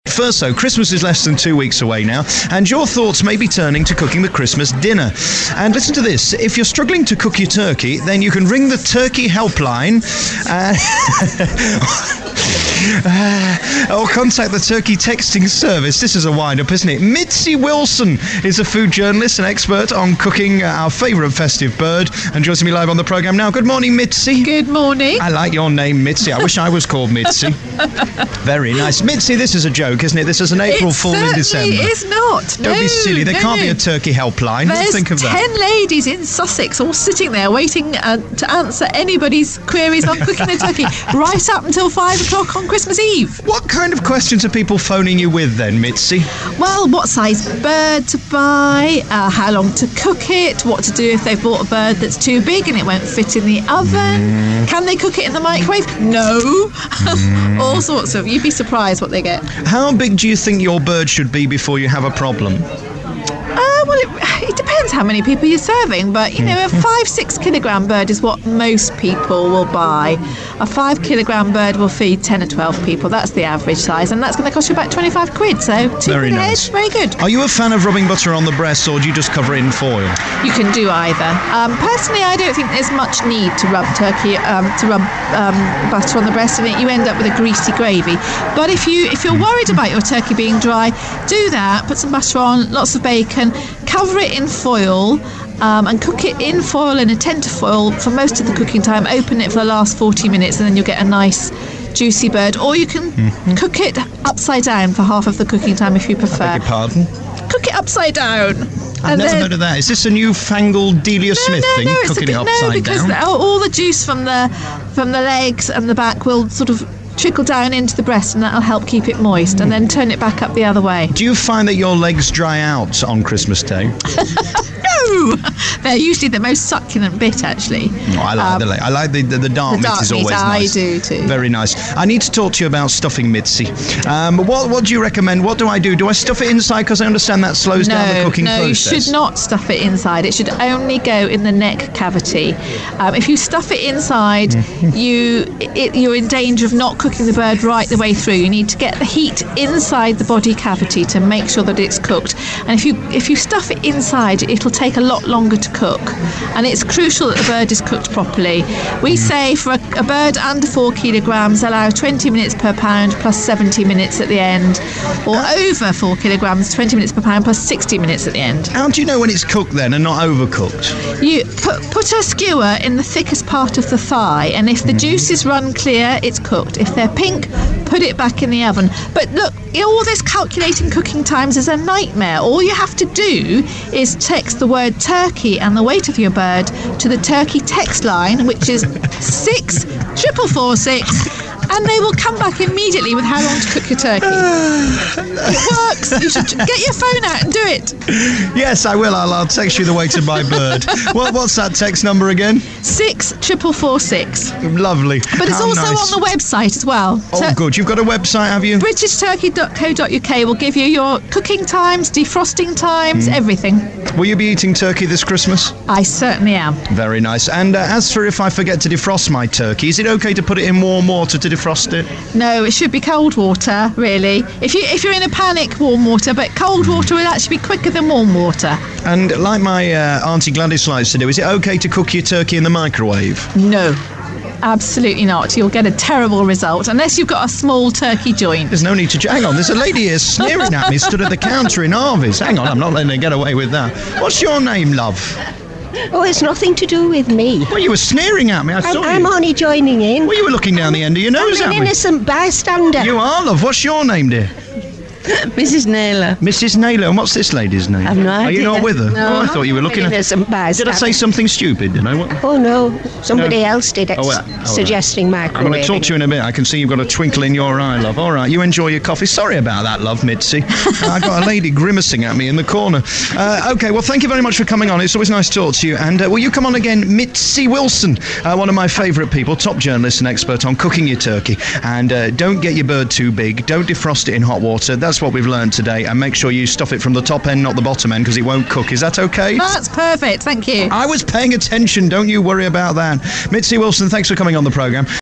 First, though, Christmas is less than 2 weeks away now, and your thoughts may be turning to cooking the Christmas dinner. And listen to this. If you're struggling to cook your turkey, then you can ring the Turkey Helpline or contact the Turkey Texting Service. This is a wind-up, isn't it? Mitzi Wilson is a food journalist and expert on cooking our favourite festive bird, and joins me live on the programme now. Good morning, Mitzi. Good morning. I like your name, Mitzi. I wish I was called Mitzi. Very nice. Mitzi, this is a joke, isn't it? This is an April Fool in December. It is not. Don't be silly. There can't be a turkey helpline. There's Think of that. 10 ladies in Sussex all sitting there waiting to answer anybody's queries on cooking a turkey right up until 5 o'clock on Christmas Eve. What kind of questions are people phoning you with then, Mitzi? Well, what size bird to buy, how long to cook it, what to do if they've bought a bird that's too big and it won't fit in the oven, can they cook it in the microwave? No. All sorts of, you'd be surprised what they get. How big do you think your bird should be before you have a problem? Well, it depends how many people you're serving, but, you know, a 5-6 kilogram bird is what most people will buy. A 5 kilogram bird will feed 10 or 12 people. That's the average size, and that's going to cost you about 25 quid, so £2 Very a nice. head, very good. Are you a fan of rubbing butter on the breast, or do you just cover it in foil? You can do either. Personally, I don't think there's much need to rub butter on the breast, and you end up with a greasy gravy. But if you're worried about your turkey being dry, do that. Put some butter on, lots of bacon, cover it in foil, and cook it in foil, in a tenter foil, for most of the cooking time. Open it for the last 40 minutes, and then you'll get a nice juicy bird. Or you can cook it upside down for half of the cooking time if you prefer. I beg your pardon? Cook it upside down. I've never heard of that. Is this a newfangled Delia Smith thing? Cooking it upside down? Because all the juice from the legs and the back will sort of trickle down into the breast, and that'll help keep it moist, and then turn it back up the other way. Do you find that your legs dry out on Christmas Day? No! They're usually the most succulent bit, actually. Oh, I like the leg. I like the dark meat is always nice. I do too. Very nice. I need to talk to you about stuffing, Mitzi. What do you recommend? What do I do? Do I stuff it inside? Because I understand that slows down the cooking process. No, you should not stuff it inside. It should only go in the neck cavity. If you stuff it inside, you're in danger of not cooking the bird right the way through. You need to get the heat inside the body cavity to make sure that it's cooked. And if you stuff it inside, it'll take a lot longer to cook. And it's crucial that the bird is cooked properly. We say for a bird under 4 kilograms, allow 20 minutes per pound plus 70 minutes at the end. Or over 4 kilograms, 20 minutes per pound plus 60 minutes at the end. How do you know when it's cooked then and not overcooked? You put a skewer in the thickest part of the thigh, and if the juices run clear, it's cooked. If they're pink, put it back in the oven. But look, all this calculating cooking times is a nightmare. All you have to do is text the word turkey and the weight of your bird to the Turkey text line, which is 64446, and they will come back immediately with how long to cook your turkey. It works. You should get your phone out and do it. Yes, I will. I'll text you the weight of my bird. What's that text number again? 64446. Lovely. But it's also on the website as well. Oh, good. You've got a website, have you? BritishTurkey.co.uk will give you your cooking times, defrosting times, everything. Will you be eating turkey this Christmas? I certainly am. Very nice. And as for if I forget to defrost my turkey, is it okay to put it in warm water to defrost it? No, it should be cold water, really. If you're in a panic, warm water, but cold water will actually be quicker than warm water. And like my Auntie Gladys likes to do, is it okay to cook your turkey in the microwave? No. Absolutely not. You'll get a terrible result unless you've got a small turkey joint. There's no need to... Hang on, there's a lady here sneering at me, stood at the counter in Harvey's. Hang on, I'm not letting her get away with that. What's your name, love? Oh, it's nothing to do with me. Well, you were sneering at me. I'm only joining in. Well, you were looking down the end of your nose at me. I'm an innocent bystander. You are, love. What's your name, dear? Mrs. Naylor. Mrs. Naylor. And what's this lady's name? I've no idea. Are you not with her? No. Oh, I thought you were looking at... Innocent bystander. Did I say something stupid, did I? What? Oh, no. Somebody else did it, right. suggesting microwave. I'm going to talk to you in a bit. I can see you've got a twinkle in your eye, love. All right, you enjoy your coffee. Sorry about that, love, Mitzi. I got a lady grimacing at me in the corner. OK, well, thank you very much for coming on. It's always nice to talk to you. And will you come on again? Mitzi Wilson, one of my favourite people, top journalist and expert on cooking your turkey. And don't get your bird too big. Don't defrost it in hot water. That's what we've learned today. And make sure you stuff it from the top end, not the bottom end, because it won't cook. Is that okay? That's perfect. Thank you. I was paying attention. Don't you worry about that. Mitzi Wilson, thanks for coming on the programme.